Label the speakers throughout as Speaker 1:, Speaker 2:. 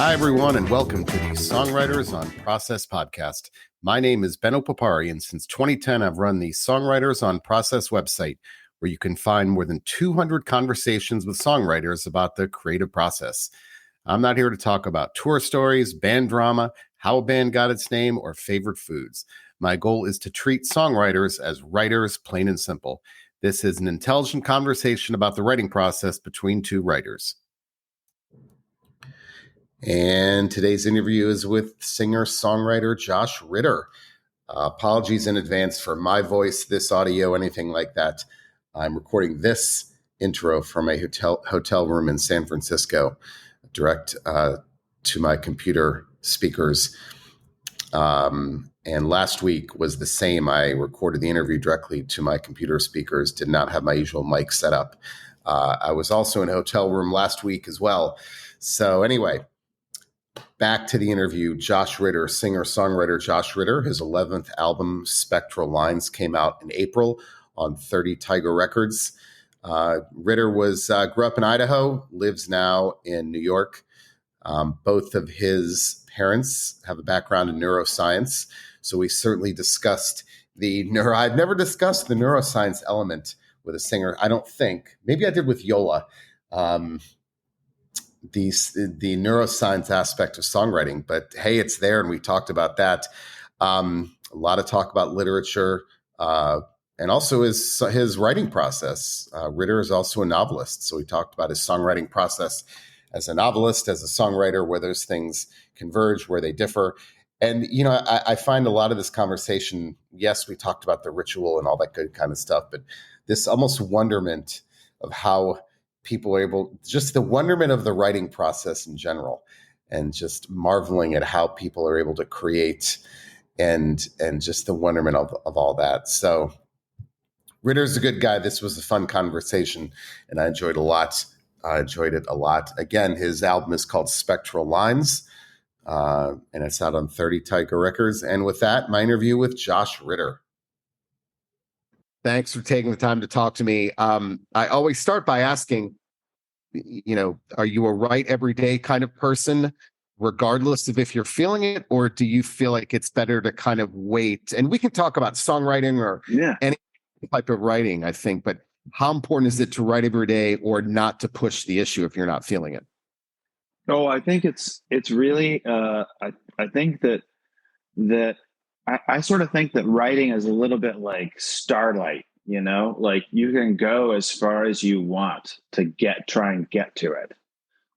Speaker 1: Hi, everyone, and welcome to the Songwriters on Process podcast. My name is Benno Papari, and since 2010, I've run the Songwriters on Process website, where you can find more than 200 conversations with songwriters about the creative process. I'm not here to talk about tour stories, band drama, how a band got its name, or favorite foods. My goal is to treat songwriters as writers, plain and simple. This is an intelligent conversation about the writing process between two writers. And today's interview is with singer-songwriter Josh Ritter. Apologies in advance for my voice, this audio, anything like that. I'm recording this intro from a hotel room in San Francisco, direct to my computer speakers. And last week was the same. I recorded the interview directly to my computer speakers, did not have my usual mic set up. I was also in a hotel room last week as well. So anyway, back to the interview. Josh Ritter, singer-songwriter Josh Ritter. His 11th album, Spectral Lines, came out in April on 30 Tiger Records. Ritter grew up in Idaho, lives now in New York. Both of his parents have a background in neuroscience, so we certainly discussed I've never discussed the neuroscience element with a singer, I don't think. Maybe I did with Yola. The neuroscience aspect of songwriting, but hey, it's there, and we talked about that. A lot of talk about literature, and also his writing process. Ritter is also a novelist, so we talked about his songwriting process as a novelist, as a songwriter, where those things converge, where they differ. And, I find a lot of this conversation, yes, we talked about the ritual and all that good kind of stuff, but this almost wonderment of how people are just the wonderment of the writing process in general, and just marveling at how people are able to create and just the wonderment of all that. So Ritter's a good guy. This was a fun conversation, and I enjoyed it a lot. Again, his album is called Spectral Lines, and it's out on 30 Tiger Records. And with that, my interview with Josh Ritter. Thanks for taking the time to talk to me. I always start by asking, are you a write every day kind of person, regardless of if you're feeling it, or do you feel like it's better to kind of wait? And we can talk about songwriting or any type of writing, I think, but how important is it to write every day or not to push the issue if you're not feeling it?
Speaker 2: Oh, I think it's really, I think that I sort of think that writing is a little bit like starlight, like you can go as far as you want to try and get to it,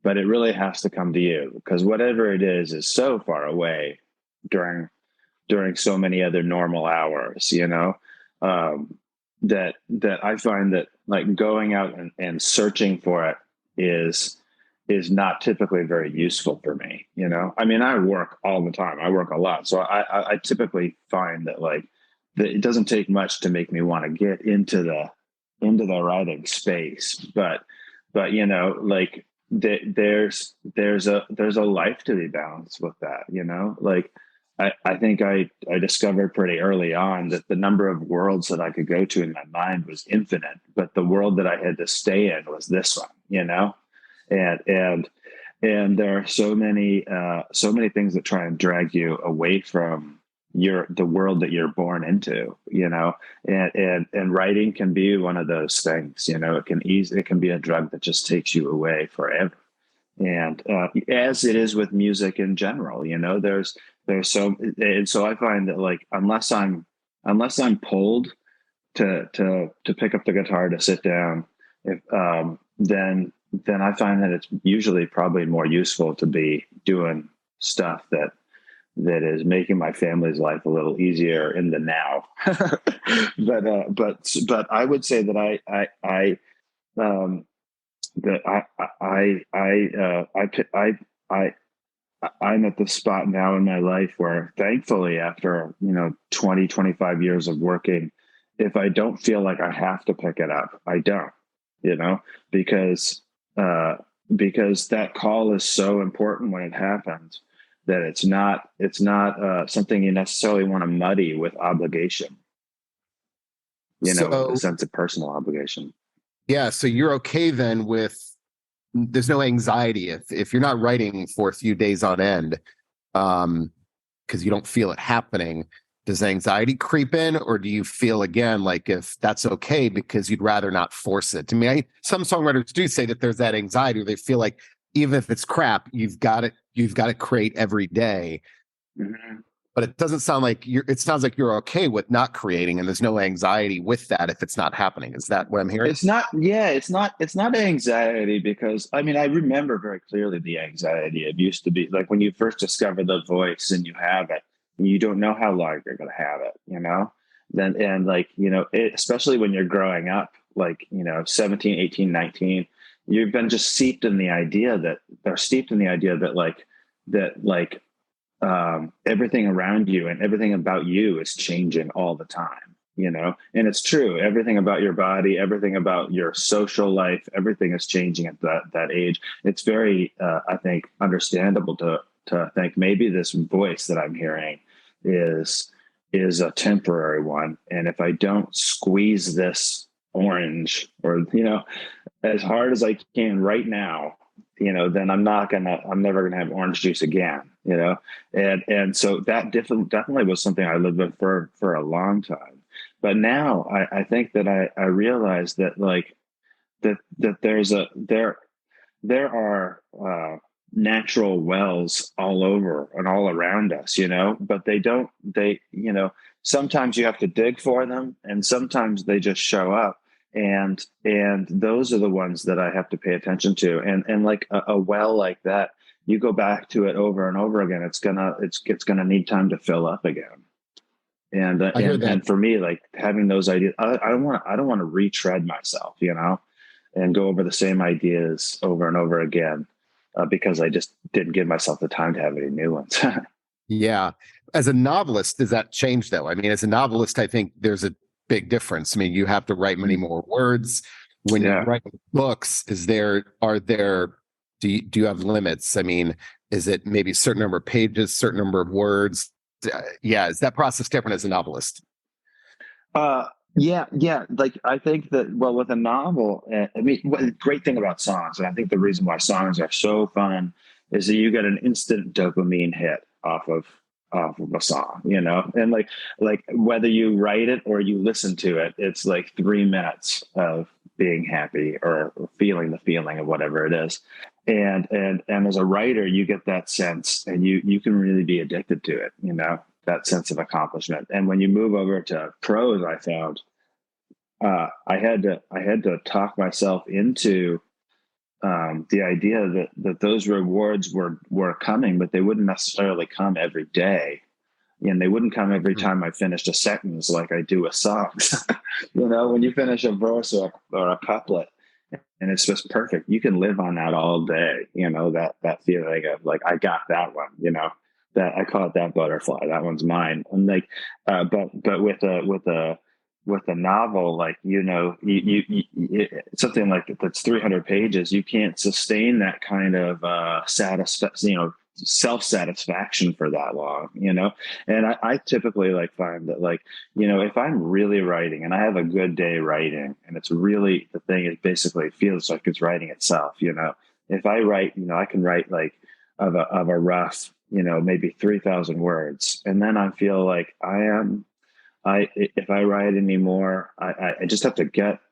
Speaker 2: but it really has to come to you, because whatever it is so far away during so many other normal hours, that I find that like going out and searching for it is not typically very useful for me. I mean, I work all the time. I work a lot. So I typically find that that it doesn't take much to make me want to get into the writing space. But like there's a life to be balanced with that, I think I discovered pretty early on that the number of worlds that I could go to in my mind was infinite, but the world that I had to stay in was this one, and there are so many things that try and drag you away from the world that you're born into, and writing can be one of those things. It can be a drug that just takes you away forever. And as it is with music in general, there's so, and so I find that unless I'm pulled to pick up the guitar to sit down, then I find that it's usually probably more useful to be doing stuff that is making my family's life a little easier in the now. but I would say that I'm at the spot now in my life where, thankfully, after 20, 25 years of working, if I don't feel like I have to pick it up, I don't, because that call is so important when it happens that it's not something you necessarily want to muddy with obligation, with a sense of personal obligation.
Speaker 1: Yeah. So you're okay then with there's no anxiety if you're not writing for a few days on end, because you don't feel it happening. Does anxiety creep in, or do you feel again like if that's okay because you'd rather not force it? To me, some songwriters do say that there's that anxiety where they feel like even if it's crap, you've got to create every day.
Speaker 2: Mm-hmm.
Speaker 1: But it doesn't sound like it sounds like you're okay with not creating, and there's no anxiety with that if it's not happening. Is that what I'm hearing?
Speaker 2: It's not, yeah, it's not anxiety because I mean, I remember very clearly the anxiety. It used to be like when you first discover the voice and you have it, you don't know how long you're going to have it, you know? Then, and like, you know, especially when you're growing up, like, you know, 17, 18, 19, you've been just steeped in the idea that they're steeped in the idea that like, everything around you and everything about you is changing all the time, you know. And it's true, everything about your body, everything about your social life, everything is changing at that age. It's very I think understandable to think maybe this voice that I'm hearing is a temporary one, and if I don't squeeze this orange, or you know, as hard as I can right now, you know, then I'm never gonna have orange juice again, you know. And so that definitely was something I lived with for a long time. But now I think that I realize that like that there are natural wells all over and all around us, you know, but you know, sometimes you have to dig for them and sometimes they just show up. And those are the ones that I have to pay attention to. And like a well like that, you go back to it over and over again. It's gonna need time to fill up again. And
Speaker 1: I hear that.
Speaker 2: and for me, like having those ideas, I don't want to retread myself, you know, and go over the same ideas over and over again, because I just didn't give myself the time to have any new ones.
Speaker 1: Yeah. As a novelist, does that change though? I mean, as a novelist, I think there's a big difference. I mean, you have to write many more words. When you're
Speaker 2: Yeah.
Speaker 1: writing books, do you have limits? I mean, is it maybe a certain number of pages, certain number of words? Yeah, is that process different as a novelist?
Speaker 2: Yeah, yeah. Like I think that, well, with a novel, I mean, what the great thing about songs, and I think the reason why songs are so fun is that you get an instant dopamine hit off of a song, you know, and like whether you write it or you listen to it, it's like 3 minutes of being happy or feeling the feeling of whatever it is. And as a writer, you get that sense, and you can really be addicted to it, you know, that sense of accomplishment. And when you move over to prose, I found I had to talk myself into the idea that those rewards were coming, but they wouldn't necessarily come every day, and they wouldn't come every time I finished a sentence like I do with songs. You know, when you finish a verse or a couplet and it's just perfect, you can live on that all day. You know, that feeling of like I got that one. You know, that I call it that butterfly. That one's mine. And like, but with a novel, like, you know, something like that's 300 pages, you can't sustain that kind of satisfaction, you know, self-satisfaction for that long, you know. And I typically like find that, like, you know, if I'm really writing and I have a good day writing, and it's really, the thing is basically it feels like it's writing itself, you know. If I write, you know, I can write like of a rough, you know, maybe 3,000 words, and then I feel like if I write anymore, I just have to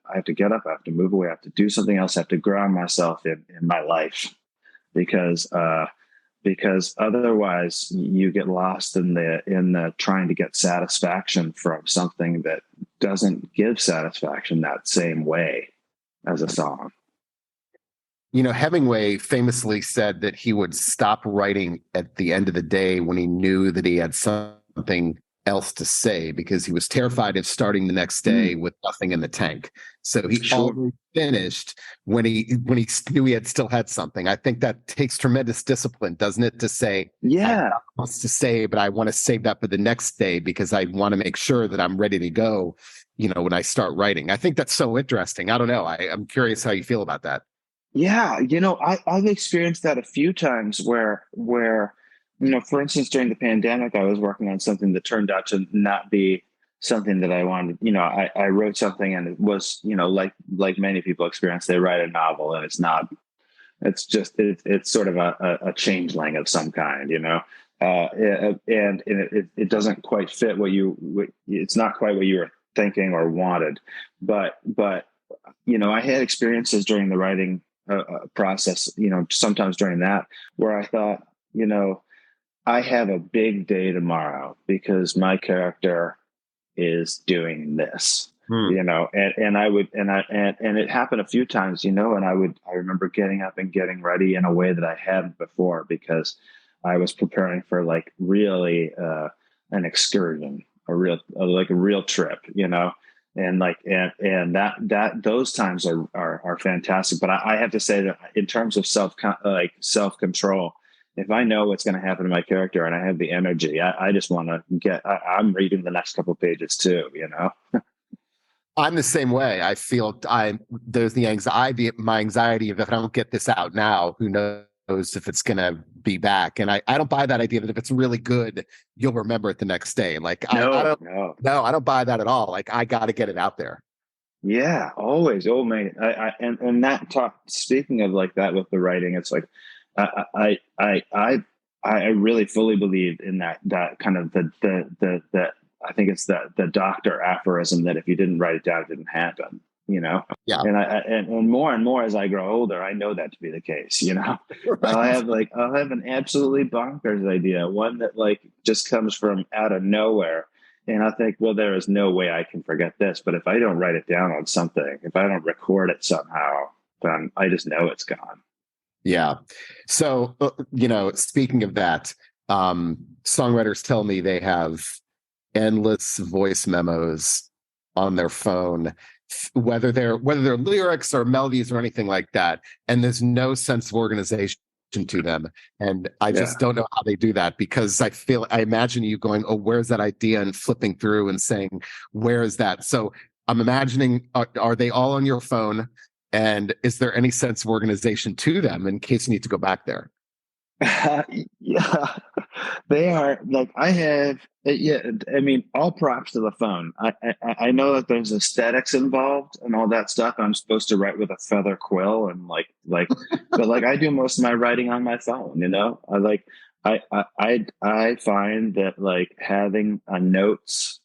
Speaker 2: I have to get up, I have to move away, I have to do something else, I have to ground myself in my life, because because otherwise you get lost in the trying to get satisfaction from something that doesn't give satisfaction that same way as a song.
Speaker 1: You know, Hemingway famously said that he would stop writing at the end of the day when he knew that he had something else to say, because he was terrified of starting the next day with nothing in the tank. So he
Speaker 2: Sure.
Speaker 1: always finished when he knew he had still had something. I think that takes tremendous discipline, doesn't it? To say, I
Speaker 2: Yeah.
Speaker 1: got lots to say, but I want to save that for the next day because I want to make sure that I'm ready to go, you know, when I start writing. I think that's so interesting. I don't know. I'm curious how you feel about that.
Speaker 2: Yeah, you know, I've experienced that a few times where, you know, for instance, during the pandemic, I was working on something that turned out to not be something that I wanted. You know, I wrote something and it was, you know, like many people experience, they write a novel and It's sort of a changeling of some kind, you know. And it doesn't quite fit it's not quite what you were thinking or wanted, but you know, I had experiences during the writing process, you know, sometimes during that, where I thought, you know, I have a big day tomorrow because my character is doing this,
Speaker 1: Hmm.
Speaker 2: you know. And I would and it happened a few times, you know. And I remember getting up and getting ready in a way that I hadn't before, because I was preparing for like really an excursion, like a real trip, you know. And like and that those times are fantastic. But I have to say that in terms of self control, if I know what's going to happen to my character and I have the energy, I just want to I'm reading the next couple of pages too, you know?
Speaker 1: I'm the same way. I feel there's the anxiety, my anxiety of if I don't get this out now, who knows if it's gonna be back. And I don't buy that idea that if it's really good, you'll remember it the next day. Like I
Speaker 2: No,
Speaker 1: don't
Speaker 2: no.
Speaker 1: no, I don't buy that at all. Like I gotta get it out there.
Speaker 2: Yeah, always. Oh man. And that talk, speaking of like that with the writing, it's like, I, I, I, I, I really fully believe in that kind of I think it's the doctor aphorism that if you didn't write it down, it didn't happen, you know?
Speaker 1: Yeah.
Speaker 2: And more and more as I grow older, I know that to be the case, you know.
Speaker 1: Right.
Speaker 2: I'll have an absolutely bonkers idea, one that like just comes from out of nowhere. And I think, well, there is no way I can forget this. But if I don't write it down on something, if I don't record it somehow, then I just know it's gone.
Speaker 1: Yeah. So speaking of that, songwriters tell me they have endless voice memos on their phone, whether they're lyrics or melodies or anything like that, and there's no sense of organization to them. And I
Speaker 2: Yeah.
Speaker 1: just don't know how they do that, because I imagine you going, oh, where's that idea, and flipping through and saying, where is that? So I'm imagining, are they all on your phone, and is there any sense of organization to them in case you need to go back there?
Speaker 2: Yeah, they are like I have. Yeah, I mean, all props to the phone. I know that there's aesthetics involved and all that stuff. I'm supposed to write with a feather quill and but like I do most of my writing on my phone. You know, I find that like having a notes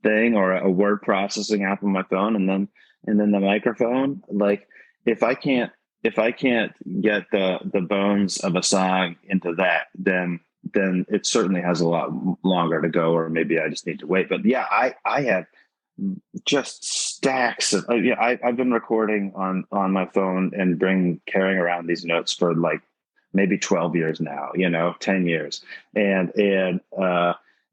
Speaker 2: thing or a word processing app on my phone, and then the microphone, like if I can't if I can't get the bones of a song into that, then it certainly has a lot longer to go, or maybe I just need to wait. But yeah, I have just stacks of yeah. I've been recording on my phone and carrying around these notes for like maybe 12 years now. You know, 10 years, and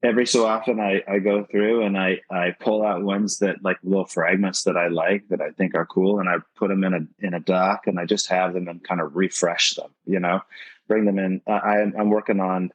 Speaker 2: every so often I go through and I pull out ones that like little fragments that I like that I think are cool, and I put them in a doc, and I just have them and kind of refresh them, you know, bring them in. I'm working on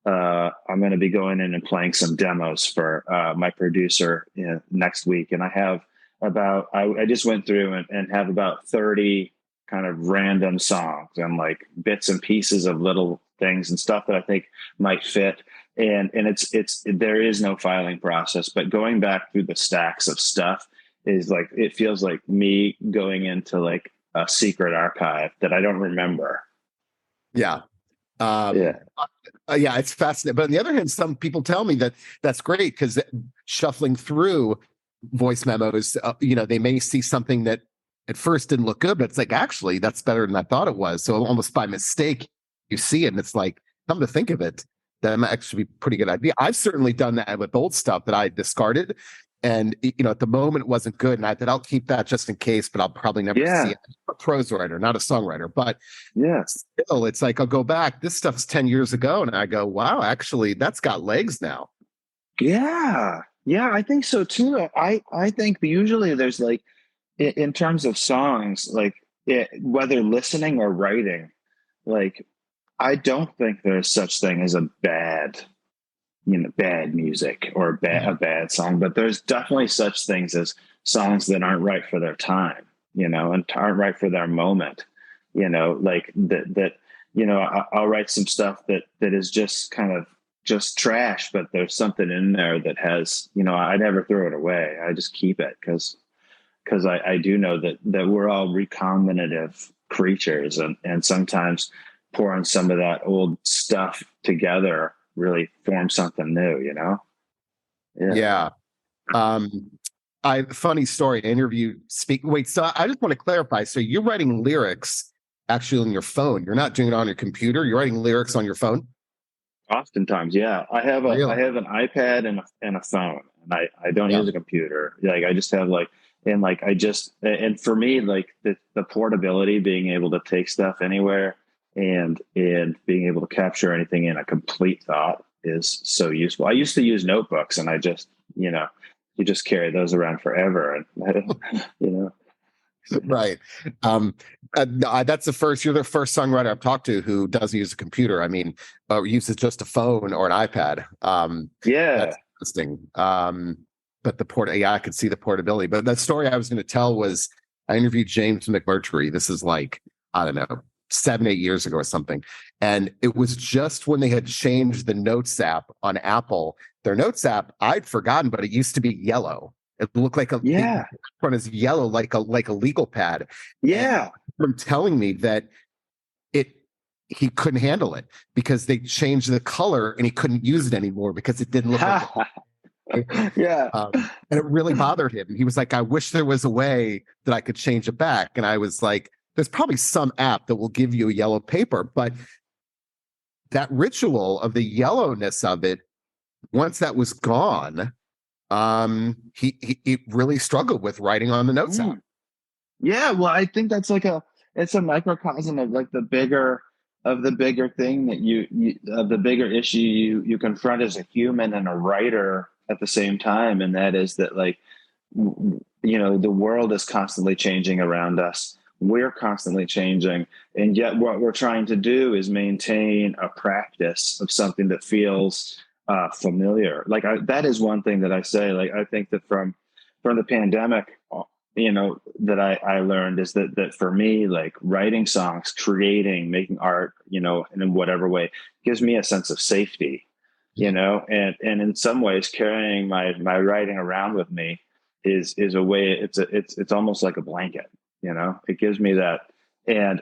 Speaker 2: I'm going to be going in and playing some demos for my producer next week, and I have I just went through and have about 30 kind of random songs and like bits and pieces of little things and stuff that I think might fit. And it's there is no filing process, but going back through the stacks of stuff is like it feels like me going into like a secret archive that I don't remember.
Speaker 1: Yeah. Um,
Speaker 2: Yeah.
Speaker 1: yeah, it's fascinating. But on the other hand, some people tell me that that's great, because shuffling through voice memos, they may see something that at first didn't look good, but it's like, actually, that's better than I thought it was. So almost by mistake, you see it, and it's like, come to think of it, that might actually be a pretty good idea. I've certainly done that with old stuff that I discarded. And at the moment it wasn't good. And I thought, I'll keep that just in case, but I'll probably never see
Speaker 2: Yeah.
Speaker 1: it. I'm a prose writer, not a songwriter. But
Speaker 2: Yeah.
Speaker 1: still, it's like I'll go back. This stuff's 10 years ago, and I go, wow, actually, that's got legs now.
Speaker 2: Yeah. Yeah. I think so too. I think usually there's like, in terms of songs, like whether listening or writing, like I don't think there's such thing as a bad music or a bad song, but there's definitely such things as songs that aren't right for their time, and aren't right for their moment, like that, I'll write some stuff that is just kind of just trash, but there's something in there that has, I never throw it away. I just keep it because I do know that we're all recombinative creatures, and sometimes pouring some of that old stuff together really forms something new, Yeah.
Speaker 1: Yeah. Um, funny story. Interview speak. Wait, so I just want to clarify. So you're writing lyrics actually on your phone. You're not doing it on your computer. You're writing lyrics on your phone.
Speaker 2: Oftentimes, yeah. I
Speaker 1: Really?
Speaker 2: have an iPad and a phone, and I don't
Speaker 1: Yeah.
Speaker 2: use a computer. Like I just have and for me, like the portability, being able to take stuff anywhere and being able to capture anything in a complete thought is so useful. I used to use notebooks, and I just you just carry those around forever, and you know
Speaker 1: Right. Um, that's the first. You're the first songwriter I've talked to who doesn't use a computer. I mean, uses just a phone or an iPad.
Speaker 2: yeah,
Speaker 1: That's interesting. But yeah, I could see the portability. But the story I was going to tell was I interviewed James McMurtry. This is like, I don't know, 7, 8 years ago or something. And it was just when they had changed the Notes app on Apple. Their Notes app, I'd forgotten, but it used to be yellow. It looked like the
Speaker 2: yeah,
Speaker 1: front is yellow, like a legal pad. And
Speaker 2: yeah.
Speaker 1: from telling me that it he couldn't handle it because they changed the color and he couldn't use it anymore because it didn't look like it.
Speaker 2: Yeah.
Speaker 1: And it really bothered him. He was like, I wish there was a way that I could change it back. And I was like, there's probably some app that will give you a yellow paper, but that ritual of the yellowness of it, once that was gone, he really struggled with writing on the Notes app.
Speaker 2: Mm. Yeah, well, I think that's it's a microcosm of like the bigger thing that you of the bigger issue you confront as a human and a writer at the same time, and that is that like the world is constantly changing around us. We're constantly changing, and yet what we're trying to do is maintain a practice of something that feels familiar. Like that is one thing that I say. Like I think that from the pandemic, that I learned is that for me, like writing songs, creating, making art, and in whatever way gives me a sense of safety,
Speaker 1: Yeah.
Speaker 2: and in some ways carrying my writing around with me is a way, it's almost like a blanket, it gives me that, and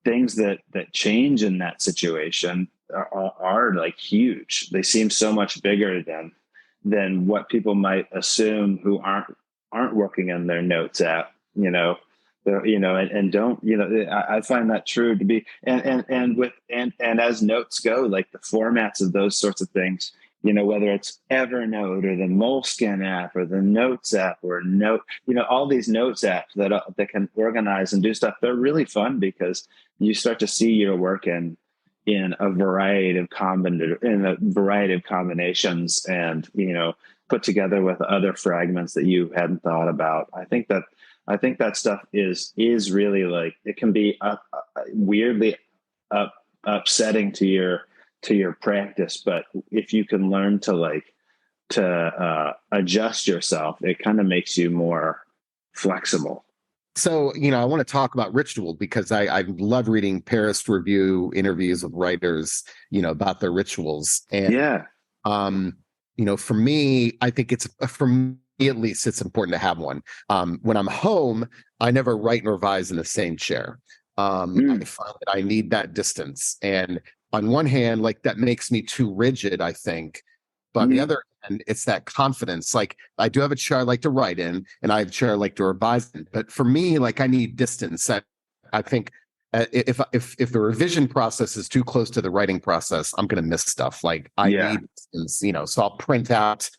Speaker 2: things that change in that situation are like huge. They seem so much bigger than what people might assume who aren't working in their Notes app, and don't, I find that true to be, and as notes go, like the formats of those sorts of things, whether it's Evernote or the Moleskine app or the Notes app or Note, all these Notes apps that can organize and do stuff, they're really fun because you start to see your work in a variety of combinations, and put together with other fragments that you hadn't thought about. I think that stuff is really, like, it can be weirdly upsetting to your practice, but if you can learn to adjust yourself, it kind of makes you more flexible.
Speaker 1: So, I want to talk about ritual because I love reading Paris Review interviews with writers, about their rituals. And,
Speaker 2: Yeah.
Speaker 1: um, for me, I think for me at least, it's important to have one. When I'm home, I never write and revise in the same chair. I
Speaker 2: Mm.
Speaker 1: find that I need that distance. And on one hand, like that makes me too rigid, I think. But on the
Speaker 2: Mm.
Speaker 1: other hand, it's that confidence. Like I do have a chair I like to write in, and I have a chair I like to revise in. But for me, like I need distance. I think if the revision process is too close to the writing process, I'm going to miss stuff. Like I
Speaker 2: Yeah.
Speaker 1: need distance, so I'll print out,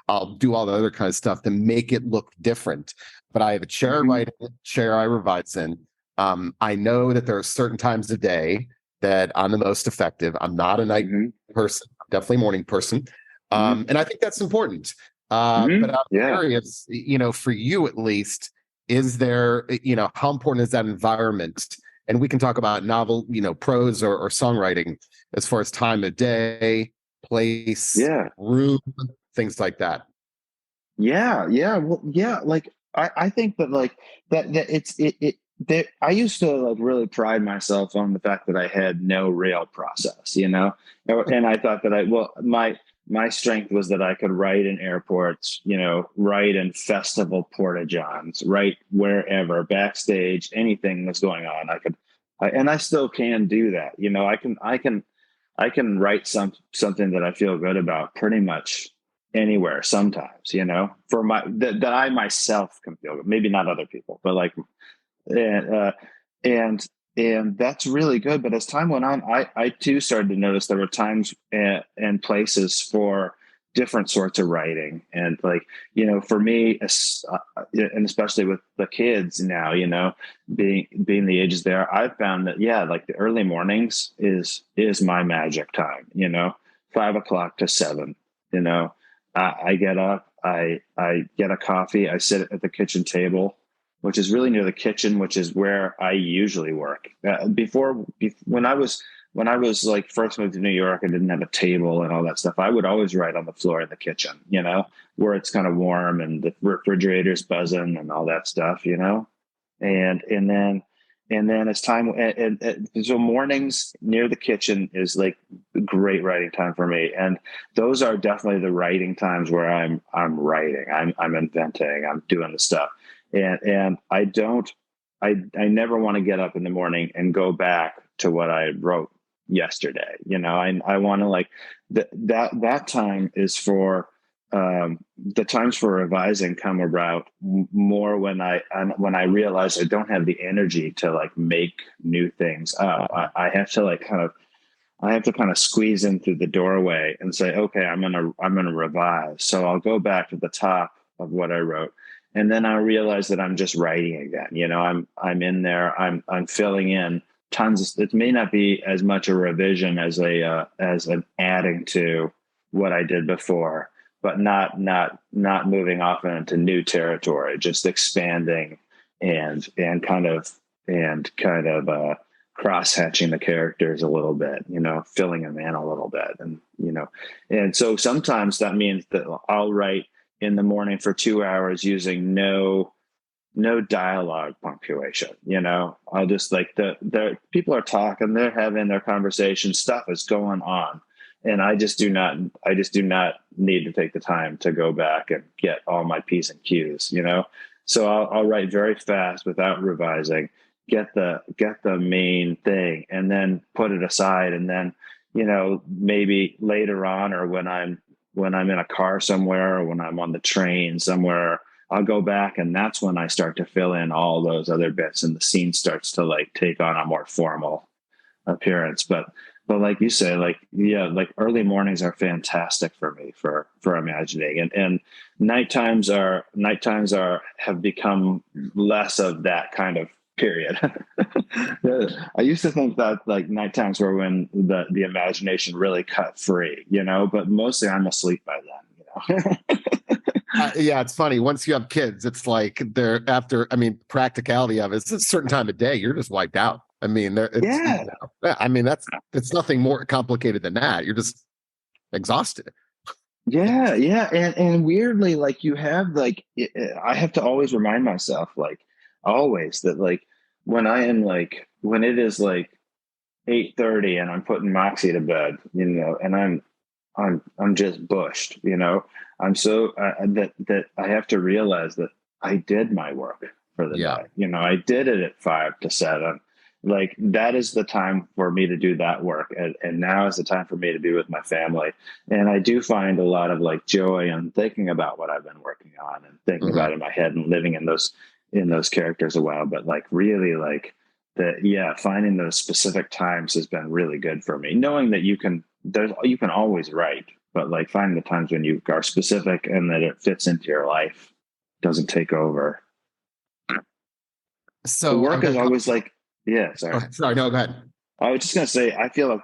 Speaker 1: I'll do all the other kind of stuff to make it look different. But I have a chair I
Speaker 2: Mm-hmm.
Speaker 1: write in, chair I revise in. I know that there are certain times of day that I'm the most effective. I'm not a night
Speaker 2: Mm-hmm.
Speaker 1: person, I'm definitely a morning person.
Speaker 2: Mm-hmm.
Speaker 1: And I think that's important. But
Speaker 2: Mm-hmm.
Speaker 1: I'm
Speaker 2: Yeah.
Speaker 1: curious, for you at least, is there, how important is that environment? And we can talk about novel, prose or songwriting as far as time of day, place,
Speaker 2: Yeah.
Speaker 1: room, things like that.
Speaker 2: Yeah, yeah, well, yeah. Like I think that like that that I used to like really pride myself on the fact that I had no real process, and I thought that my strength was that I could write in airports, write in festival porta johns, write wherever, backstage, anything that's going on. And I still can do that. I can write something that I feel good about pretty much anywhere sometimes, for that I myself can feel good. Maybe not other people, but like, and, and, and that's really good. But as time went on, I too started to notice there were times and places for different sorts of writing. And like, for me, and especially with the kids now, being the ages there, I've found that, yeah, like the early mornings is my magic time, 5 o'clock to 7, I get up, I get a coffee, I sit at the kitchen table, which is really near the kitchen, which is where I usually work. When I was like first moved to New York, I didn't have a table and all that stuff. I would always write on the floor in the kitchen, where it's kind of warm and the refrigerator's buzzing and all that stuff, and then as time and so mornings near the kitchen is like great writing time for me, and those are definitely the writing times where I'm writing, I'm inventing, I'm doing the stuff, and I never want to get up in the morning and go back to what I wrote yesterday. I want to like that time is for the times for revising come about more when I realize I don't have the energy to like make new things up. I have to like I have to kind of squeeze in through the doorway and say, okay, I'm gonna revise. So I'll go back to the top of what I wrote, and then I realize that I'm just writing again. I'm in there. I'm filling in tons of. It may not be as much a revision as an adding to what I did before, but not moving off into new territory, just expanding and kind of cross hatching the characters a little bit, filling them in a little bit, and so sometimes that means that I'll write in the morning for 2 hours using no dialogue punctuation. I'll just like the people are talking, they're having their conversation, stuff is going on, and I just do not need to take the time to go back and get all my P's and Q's, so I'll write very fast without revising, get the main thing, and then put it aside, and then maybe later on, or when I'm in a car somewhere, or when I'm on the train somewhere, I'll go back, and that's when I start to fill in all those other bits, and the scene starts to like take on a more formal appearance. But like you say, like, yeah, like early mornings are fantastic for me for imagining, and night times have become less of that kind of period. I used to think that like night times were when the imagination really cut free, but mostly I'm asleep by then,
Speaker 1: Yeah, it's funny. Once you have kids, it's like they're after. I mean, practicality of it, it's a certain time of day. You're just wiped out. I mean,
Speaker 2: Yeah.
Speaker 1: I mean, it's nothing more complicated than that. You're just exhausted.
Speaker 2: Yeah, yeah, and weirdly, like you have like I have to always remind myself, like always, that like when it is like 8:30 and I'm putting Moxie to bed, and I'm just bushed, I'm so that I have to realize that I did my work for the
Speaker 1: Yeah.
Speaker 2: day. I did it at 5 to 7. Like that is the time for me to do that work, and now is the time for me to be with my family. And I do find a lot of like joy in thinking about what I've been working on and thinking about it in my head and living in those characters a while. But like really like finding those specific times has been really good for me, knowing that you can always write, but like finding the times when you are specific and that it fits into your life, doesn't take over. The
Speaker 1: So
Speaker 2: work is always like, yeah, sorry.
Speaker 1: sorry, no, go ahead.
Speaker 2: I was just gonna say, I feel like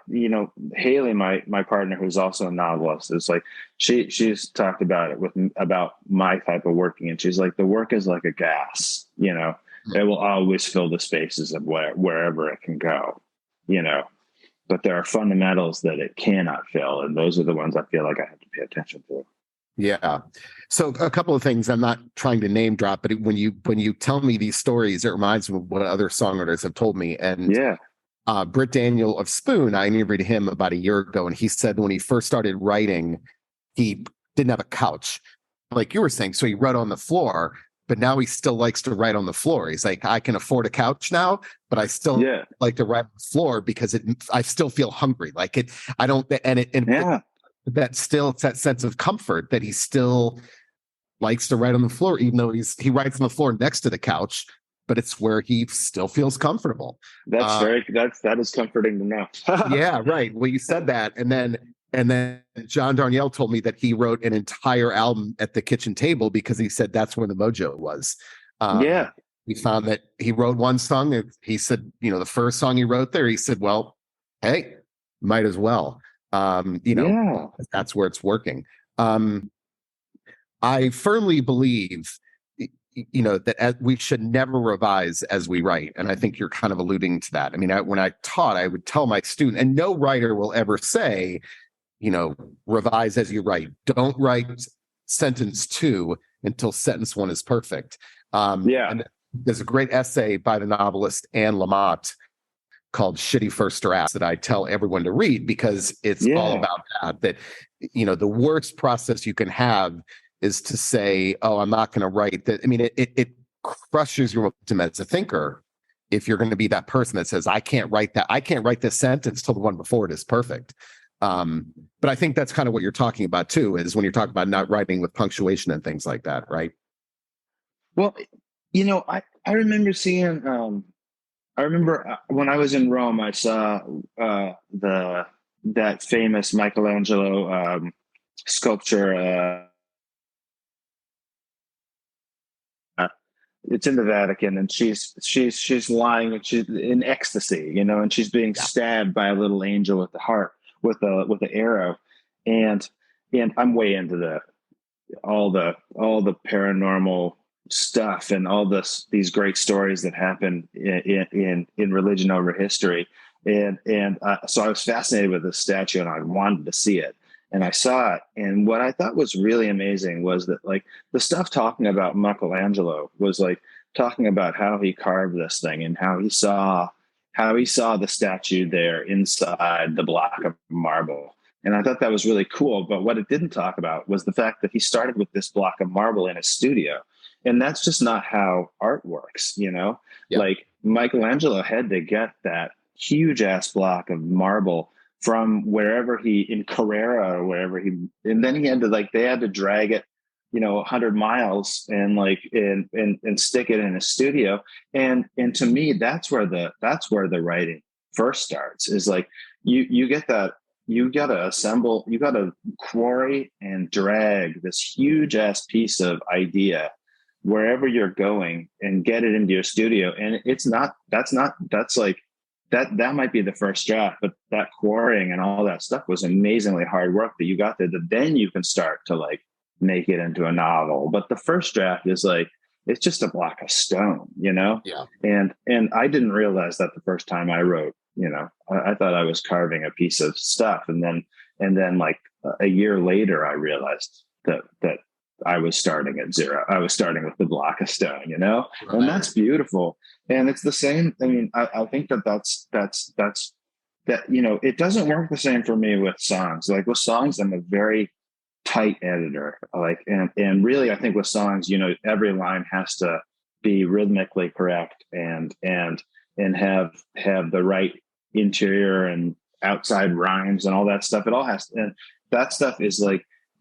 Speaker 2: Haley, my partner, who's also a novelist, is like she's talked about it about my type of working, and she's like, the work is like a gas, it will always fill the spaces of wherever it can go, but there are fundamentals that it cannot fill, and those are the ones I feel like I have to pay attention to.
Speaker 1: Yeah. So a couple of things. I'm not trying to name drop, but when you tell me these stories, it reminds me of what other songwriters have told me. And
Speaker 2: Yeah.
Speaker 1: Britt Daniel of Spoon, I interviewed him about a year ago, and he said when he first started writing,
Speaker 3: he didn't have a couch, like you were saying. So he wrote on the floor, but now he still likes to write on the floor. He's like, I can afford a couch now, but I still like to write on the floor because I still feel hungry. Like it, I don't, that still, it's that sense of comfort that he still likes to write on the floor, even though he writes on the floor next to the couch, but it's where he still feels comfortable.
Speaker 2: That is comforting to know.
Speaker 3: Yeah, right. Well, you said that, and then John Darnielle told me that he wrote an entire album at the kitchen table because he said that's where the mojo was. We found that he wrote one song, and he said, the first song he wrote there, he said, well, hey, might as well. That's where it's working. I firmly believe, that we should never revise as we write. And I think you're kind of alluding to that. I mean, when I taught, I would tell my student, and no writer will ever say, revise as you write. Don't write sentence 2 until sentence 1 is perfect. And there's a great essay by the novelist Anne Lamott called Shitty First Drafts that I tell everyone to read because it's all about that, the worst process you can have is to say, oh, I'm not going to write that. I mean, it crushes your momentum as a thinker if you're going to be that person that says, I can't write that. I can't write this sentence till the one before it is perfect. But I think that's kind of what you're talking about too, is when you're talking about not writing with punctuation and things like that, right?
Speaker 2: Well, I remember seeing, when I was in Rome, I saw that famous Michelangelo sculpture. It's in the Vatican, and she's lying, and she's in ecstasy, and she's being stabbed by a little angel with the heart, with the arrow, and I'm way into all the paranormal stuff and all these great stories that happen in religion over history, and so I was fascinated with this statue, and I wanted to see it. And I saw it. And what I thought was really amazing was that, like, the stuff talking about Michelangelo was like talking about how he carved this thing and how he saw the statue there inside the block of marble. And I thought that was really cool. But what it didn't talk about was the fact that he started with this block of marble in his studio. And that's just not how art works, Like, Michelangelo had to get that huge ass block of marble from wherever in Carrara or wherever and then they had to drag it, 100 miles and and stick it in a studio. And to me, that's where the writing first starts, is like, you get that, you got to quarry and drag this huge ass piece of idea wherever you're going and get it into your studio. And that might be the first draft, but that quarrying and all that stuff was amazingly hard work that you got there, that then you can start to make it into a novel. But the first draft is it's just a block of stone,
Speaker 3: Yeah.
Speaker 2: And I didn't realize that the first time I wrote, I thought I was carving a piece of stuff. And then a year later, I realized that I was starting at zero. I was starting with the block of stone, Right. And that's beautiful. And it's the same. I mean, I think that's it doesn't work the same for me with songs. Like, with songs, I'm a very tight editor. And really, I think with songs, every line has to be rhythmically correct and have the right interior and outside rhymes and all that stuff. It all has to, and that stuff is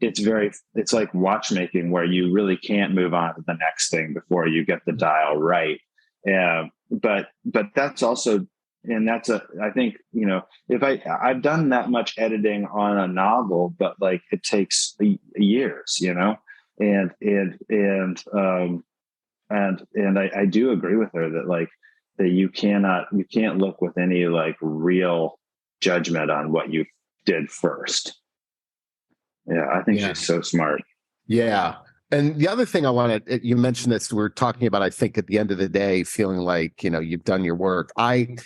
Speaker 2: it's like watchmaking, where you really can't move on to the next thing before you get the dial right. But that's also, and I think, if I've done that much editing on a novel, but it takes years, and I do agree with her that that you can't look with any real judgment on what you did first. Yeah, I think she's so smart.
Speaker 3: Yeah. And the other thing I wanted, you mentioned this, we're talking about, I think at the end of the day, feeling like, you've done your work. I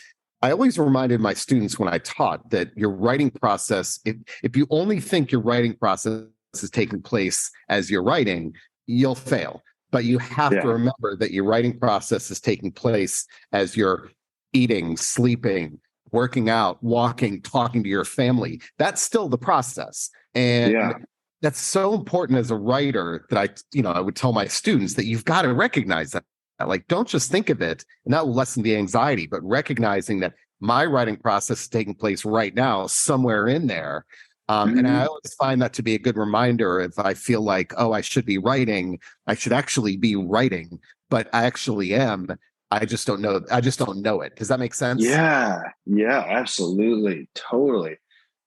Speaker 3: always reminded my students when I taught that your writing process, if you only think your writing process is taking place as you're writing, you'll fail. But you have to remember that your writing process is taking place as you're eating, sleeping, working out, walking, talking to your family. That's still the process. And that's so important as a writer that I would tell my students that you've got to recognize that. Like, don't just think of it, and that will lessen the anxiety, but recognizing that my writing process is taking place right now, somewhere in there. And I always find that to be a good reminder if I feel like, oh, I should be writing, I should actually be writing, but I actually am. I just don't know. I just don't know it. Does that make sense?
Speaker 2: Yeah, yeah, absolutely, totally.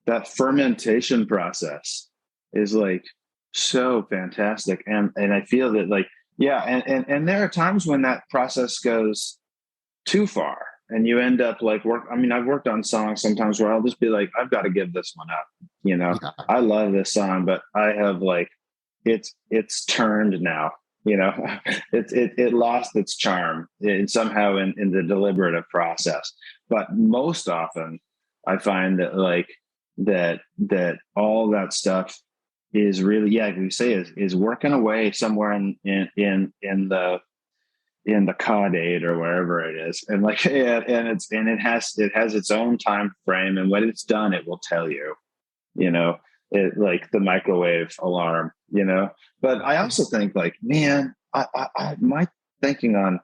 Speaker 2: That fermentation process is like so fantastic, and I feel that like yeah, and there are times when that process goes too far, and you end up like work. I mean, I've worked on songs sometimes where I'll just be like, I've got to give this one up. You know,
Speaker 3: Yeah.
Speaker 2: I love this song, but I have like it's turned now. You know, it lost its charm somehow in the deliberative process. But most often, I find that like that all that stuff is really, yeah, like we say, is working away somewhere in the caudate or wherever it is, and like and it has its own time frame, and when it's done it will tell you, you know, it like the microwave alarm, you know. But I also think like, man, I my thinking on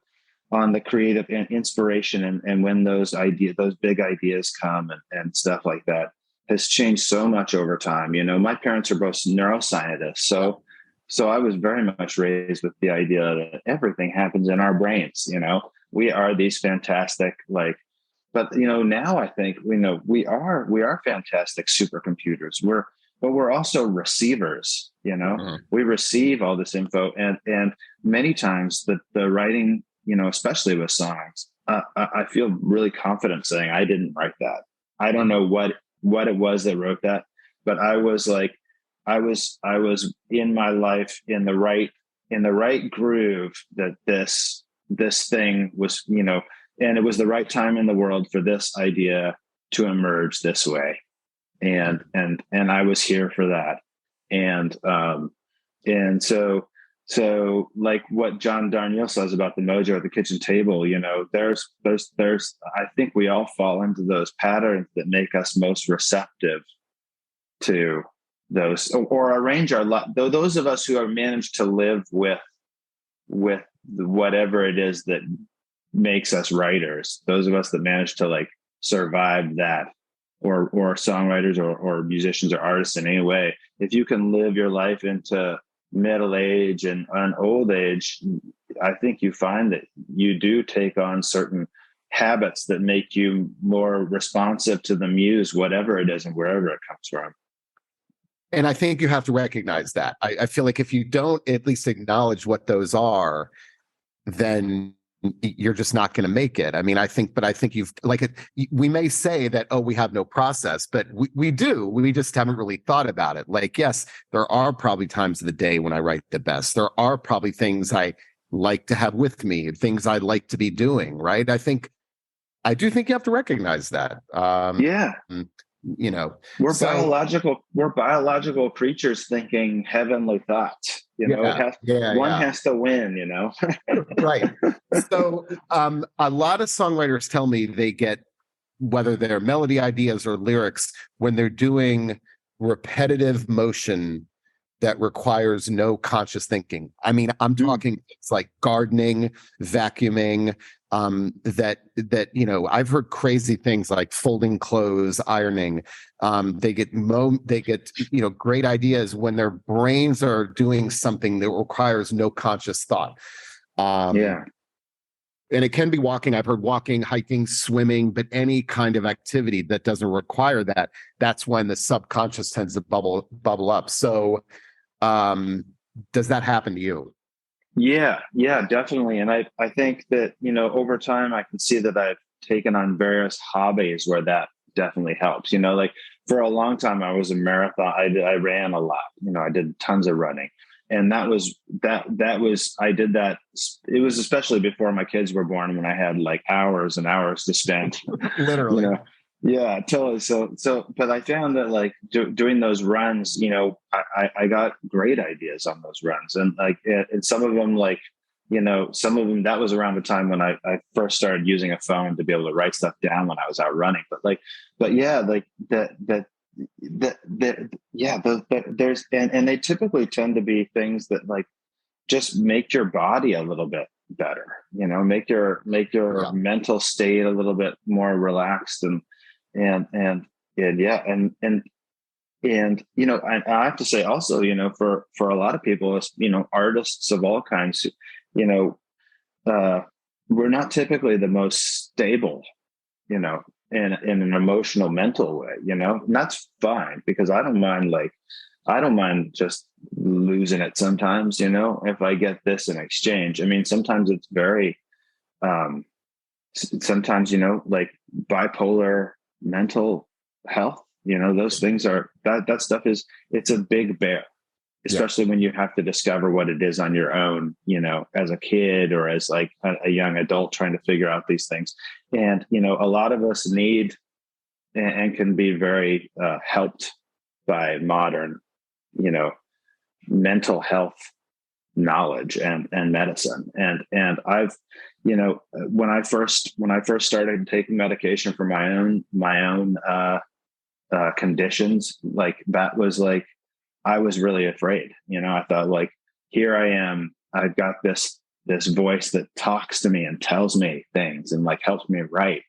Speaker 2: the creative and inspiration, and when those big ideas come, and stuff like that has changed so much over time. You know, my parents are both neuroscientists, so I was very much raised with the idea that everything happens in our brains. You know, we are these fantastic, like, but you know, now I think we are fantastic supercomputers. But we're also receivers. You know, we receive all this info, and many times the writing, you know, especially with songs, I feel really confident saying I didn't write that. I don't know what it was that wrote that, but I was like, I was in my life in the right groove, that this thing was, you know, and it was the right time in the world for this idea to emerge this way, and I was here for that, and so like what John Darnielle says about the mojo at the kitchen table, you know, there's I think we all fall into those patterns that make us most receptive to those, or arrange our life. Those of us who have managed to live with whatever it is that makes us writers, those of us that manage to like survive that, or songwriters, or musicians or artists in any way, if you can live your life into middle age and old age, I think you find that you do take on certain habits that make you more responsive to the muse, whatever it is and wherever it comes from.
Speaker 3: And I think you have to recognize that. I feel like if you don't at least acknowledge what those are, then you're just not going to make it. I mean, I think you've like, we may say that, oh, we have no process, but we do. We just haven't really thought about it. Like, yes, there are probably times of the day when I write the best. There are probably things I like to have with me, things I like to be doing, right? I do think you have to recognize that.
Speaker 2: Yeah.
Speaker 3: You know,
Speaker 2: we're biological creatures thinking heavenly thoughts. You know, one has to win, you know.
Speaker 3: Right. So a lot of songwriters tell me they get, whether they're melody ideas or lyrics, when they're doing repetitive motion that requires no conscious thinking. I mean, I'm talking, it's like gardening, vacuuming, that you know, I've heard crazy things like folding clothes, ironing. They get you know, great ideas when their brains are doing something that requires no conscious thought.
Speaker 2: Yeah.
Speaker 3: And it can be walking. I've heard walking, hiking, swimming, but any kind of activity that doesn't require that, that's when the subconscious tends to bubble up. So does that happen to you?
Speaker 2: Yeah, definitely. And I think that, you know, over time I can see that I've taken on various hobbies where that definitely helps. You know, like for a long time I was a marathon. I ran a lot. You know, I did tons of running. And that was I did that. It was especially before my kids were born, when I had like hours and hours to spend.
Speaker 3: Literally.
Speaker 2: You know? Yeah, totally. So, but I found that like doing those runs, you know, I got great ideas on those runs, and like, and some of them, like, you know, some of them, that was around the time when I first started using a phone to be able to write stuff down when I was out running. But yeah, like there's and they typically tend to be things that like just make your body a little bit better, make your mental state a little bit more relaxed, and yeah, and I have to say also, for a lot of people, artists of all kinds, you know uh we're not typically the most stable, you know in an emotional mental way, and that's fine, because I don't mind just losing it sometimes, if I get this in exchange. I mean, sometimes it's very, um, sometimes, like bipolar mental health, those things that stuff it's a big bear,
Speaker 3: Yeah.
Speaker 2: especially when you have to discover what it is on your own, as a kid or as like a young adult trying to figure out these things. And, a lot of us need and can be very helped by modern, you know, mental health knowledge and medicine. And I've, when I first started taking medication for my own conditions, like that was like, I was really afraid. I thought, like, here I am, I've got this voice that talks to me and tells me things and like helps me write,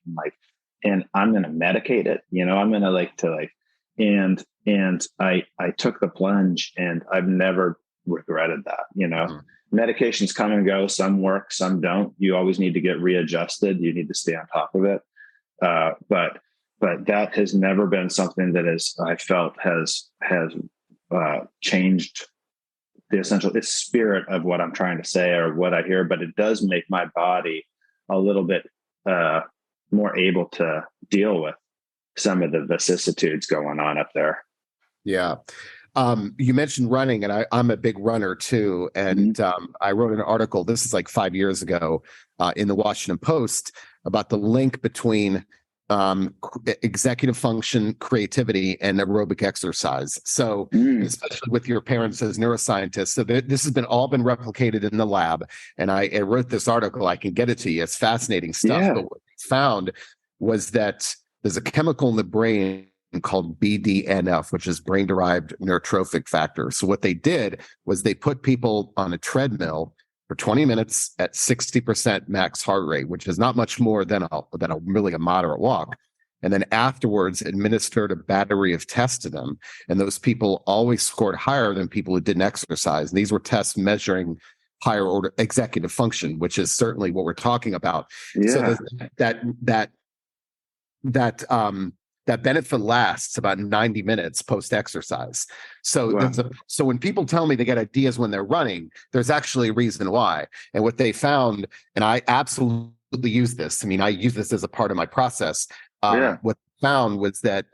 Speaker 2: and I'm going to medicate it. I'm going and I took the plunge, and I've never regretted that. Medications come and go. Some work, some don't. You always need to get readjusted. You need to stay on top of it. But that has never been something that I felt has changed the spirit of what I'm trying to say or what I hear, but it does make my body a little bit more able to deal with some of the vicissitudes going on up there.
Speaker 3: Yeah. You mentioned running, and I'm a big runner too. And I wrote an article, this is like 5 years ago, in the Washington Post about the link between executive function, creativity, and aerobic exercise. So, especially with your parents as neuroscientists, so this has all been replicated in the lab. And I wrote this article. I can get it to you. It's fascinating stuff.
Speaker 2: Yeah.
Speaker 3: But what we found was that there's a chemical in the brain called BDNF, which is brain-derived neurotrophic factor. So what they did was they put people on a treadmill for 20 minutes at 60% max heart rate, which is not much more than a really a moderate walk. And then afterwards administered a battery of tests to them. And those people always scored higher than people who didn't exercise. And these were tests measuring higher order executive function, which is certainly what we're talking about.
Speaker 2: Yeah.
Speaker 3: So that benefit lasts about 90 minutes post-exercise. So,
Speaker 2: Wow.
Speaker 3: So when people tell me they get ideas when they're running, there's actually a reason why. And what they found, and I absolutely use this. I mean, I use this as a part of my process. What they found was that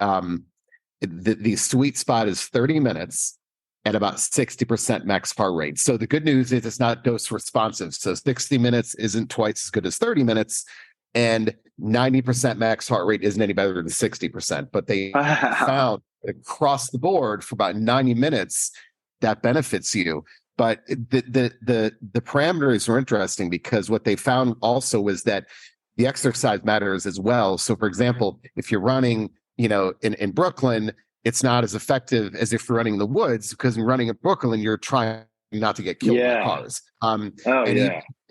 Speaker 3: the sweet spot is 30 minutes at about 60% max heart rate. So the good news is it's not dose responsive. So 60 minutes isn't twice as good as 30 minutes. And 90% max heart rate isn't any better than 60%. But they found across the board for about 90 minutes that benefits you. But the parameters are interesting, because what they found also was that the exercise matters as well. So, for example, if you're running, in Brooklyn, it's not as effective as if you're running in the woods, because in running in Brooklyn, you're trying not to get killed by cars.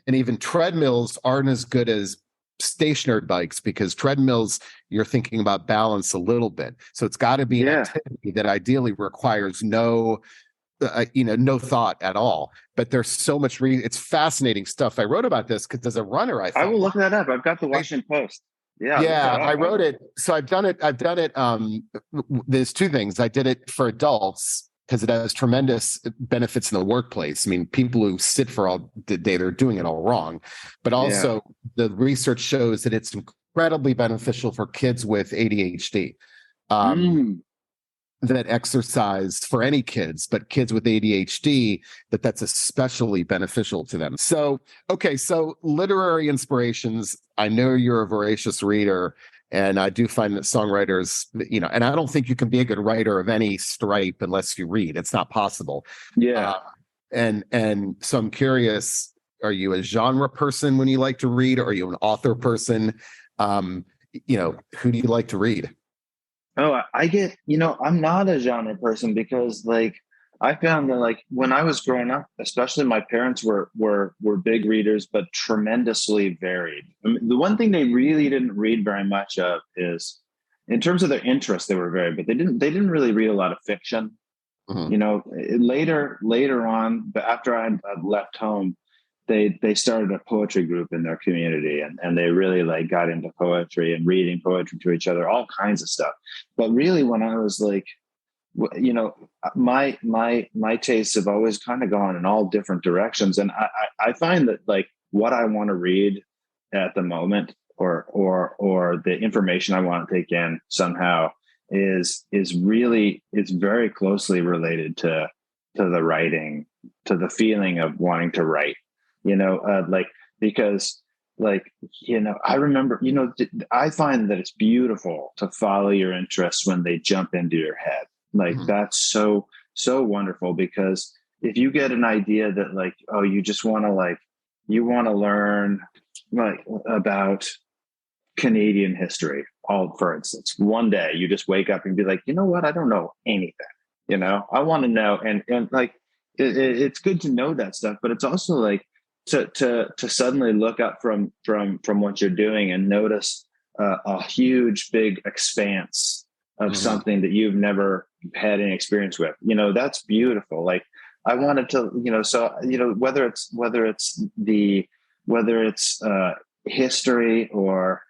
Speaker 3: Even treadmills aren't as good as stationary bikes, because treadmills, you're thinking about balance a little bit. So it's got to be an activity that ideally requires no thought at all. But there's so much it's fascinating stuff. I wrote about this because as a runner, I
Speaker 2: will look that up. I've got the Washington Post.
Speaker 3: Yeah, I wrote it. So I've done it. There's two things. I did it for adults because it has tremendous benefits in the workplace. I mean, people who sit for all the day, they're doing it all wrong. But also the research shows that it's incredibly beneficial for kids with ADHD. That exercise for any kids, but kids with ADHD, that's especially beneficial to them. So, okay, so literary inspirations. I know you're a voracious reader, and I do find that songwriters, and I don't think you can be a good writer of any stripe unless you read. It's not possible.
Speaker 2: Yeah.
Speaker 3: And so I'm curious, are you a genre person when you like to read? Or are you an author person? Who do you like to read?
Speaker 2: Oh, I get, I'm not a genre person because like I found that like when I was growing up, especially my parents were big readers, but tremendously varied. I mean, the one thing they really didn't read very much of is in terms of their interests, they were varied, but they didn't really read a lot of fiction.
Speaker 3: Mhm.
Speaker 2: Later on, but after I left home, they started a poetry group in their community, and they really like got into poetry and reading poetry to each other, all kinds of stuff. But really, when I was like, my tastes have always kind of gone in all different directions, and I find that like what I want to read at the moment, or the information I want to take in somehow is really, it's very closely related to the writing, to the feeling of wanting to write, like because like I remember, I find that it's beautiful to follow your interests when they jump into your head. Like
Speaker 3: Mhm.
Speaker 2: that's so wonderful, because if you get an idea that like, oh, you just want to like, you want to learn like about Canadian history, all for instance, one day you just wake up and be like, you know what, I don't know anything. I want to know, and like it's good to know that stuff, but it's also like to suddenly look up from what you're doing and notice a huge big expanse of
Speaker 3: Mhm.
Speaker 2: something that you've never had any experience with. That's beautiful. Like I wanted to, so whether it's history, or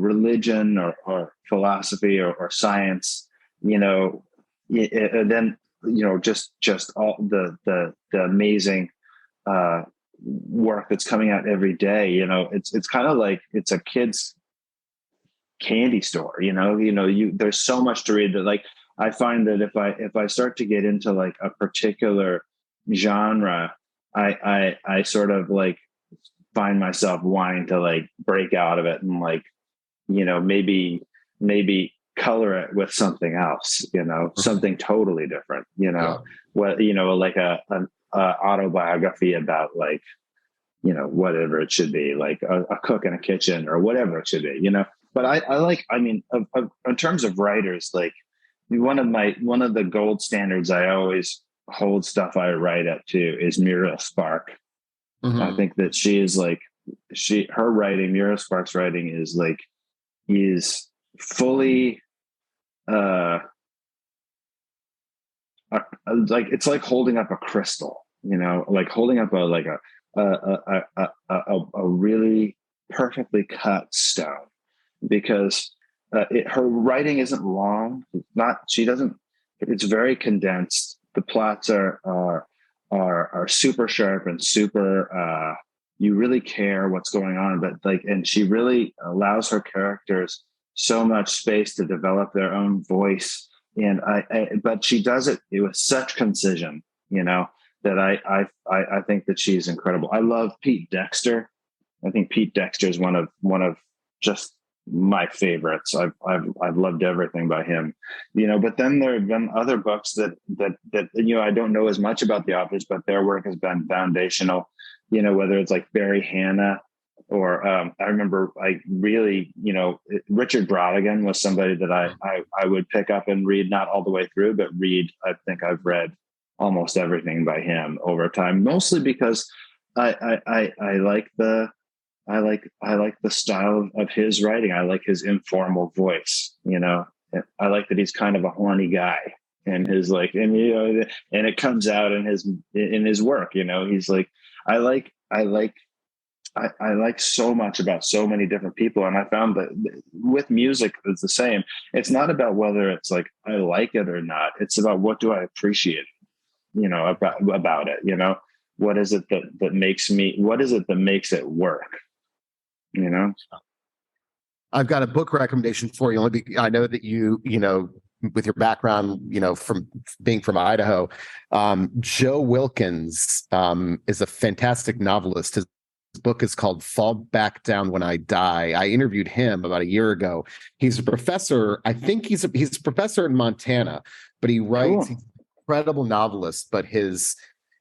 Speaker 2: religion, or philosophy, or science, then just all the amazing work that's coming out every day. It's kind of like it's a kid's candy store. You there's so much to read that, like, I find that if I start to get into like a particular genre, I sort of like find myself wanting to like break out of it and like, maybe color it with something else,
Speaker 3: Mhm.
Speaker 2: something totally different,
Speaker 3: Yeah.
Speaker 2: like a autobiography about like, whatever it should be, like a cook in a kitchen or whatever it should be, but I like, I mean, in terms of writers, like one of the gold standards I always hold stuff I write up to is Muriel Spark. I
Speaker 3: Mhm.
Speaker 2: think that she is like, her writing, Muriel Spark's writing is fully uh, uh like it's like holding up a crystal, like holding up a really perfectly cut stone, because her writing isn't long. Not she doesn't. It's very condensed. The plots are super sharp and super. You really care what's going on, but like, and she really allows her characters so much space to develop their own voice. And but she does it with such concision, that I think that she's incredible. I love Pete Dexter. I think Pete Dexter is one of just my favorites. I've loved everything by him, But then there have been other books that I don't know as much about the authors, but their work has been foundational. Whether it's like Barry Hannah, or I remember I really, Richard Brodigan was somebody that I would pick up and read, not all the way through, but read. I think I've read almost everything by him over time, mostly because I like the style of his writing. I like his informal voice. I like that he's kind of a horny guy, and his like, and it comes out in his work. He's like, I like I like I like so much about so many different people, and I found that with music it's the same. It's not about whether it's like I like it or not. It's about what do I appreciate, about it. What is it that makes me? What is it that makes it work? You know.
Speaker 3: I've got a book recommendation for you. I know that with your background, from being from Idaho, Joe Wilkins is a fantastic novelist. His book is called Fall Back Down When I Die. I interviewed him about a year ago. He's a professor. I think he's a professor in Montana, but he writes,
Speaker 2: Cool.
Speaker 3: he's an incredible novelist, but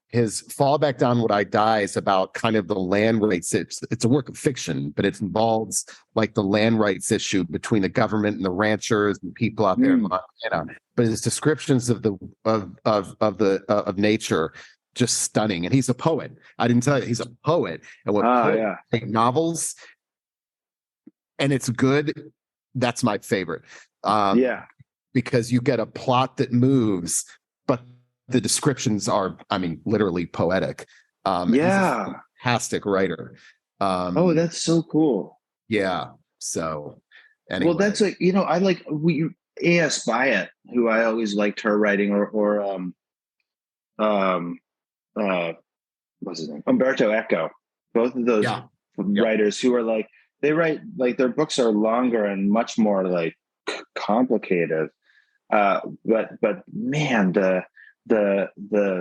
Speaker 3: his Fall Back Down Would I Die is about kind of the land rights. It's a work of fiction, but it involves like the land rights issue between the government and the ranchers and people out there in Montana. But his descriptions of nature just stunning. And he's a poet. I didn't tell you, he's a poet. And what write novels, and it's good. That's my favorite. Because you get a plot that moves, but the descriptions are, I mean, literally poetic. He's a fantastic writer.
Speaker 2: That's so cool.
Speaker 3: Yeah. So anyway.
Speaker 2: Well, that's like, I like A.S. Byatt, who I always liked her writing, or what's his name? Umberto Eco. Both of those writers who are like, they write like their books are longer and much more like complicated. But man, the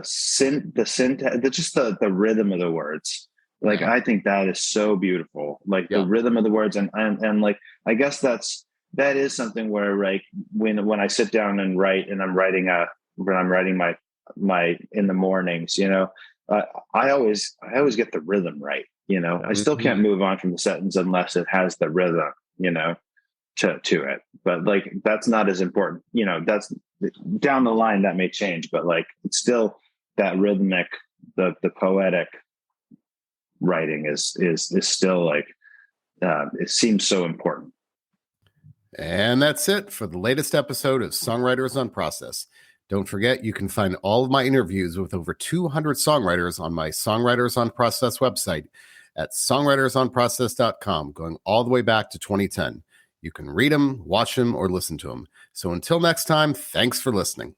Speaker 2: syntax, just the rhythm of the words. Like, I think that is so beautiful. Like the rhythm of the words, and like, I guess that is something where, like, when I sit down and write, and I'm writing my in the mornings, I always get the rhythm right. I still can't move on from the sentence unless it has the rhythm, to it. But like, that's not as important. That's down the line that may change, but like, it's still that rhythmic, the poetic writing is still like, it seems so important.
Speaker 1: And that's it for the latest episode of Songwriters on Process. Don't forget, you can find all of my interviews with over 200 songwriters on my Songwriters on Process website at songwritersonprocess.com, going all the way back to 2010. You can read them, watch them, or listen to them. So until next time, thanks for listening.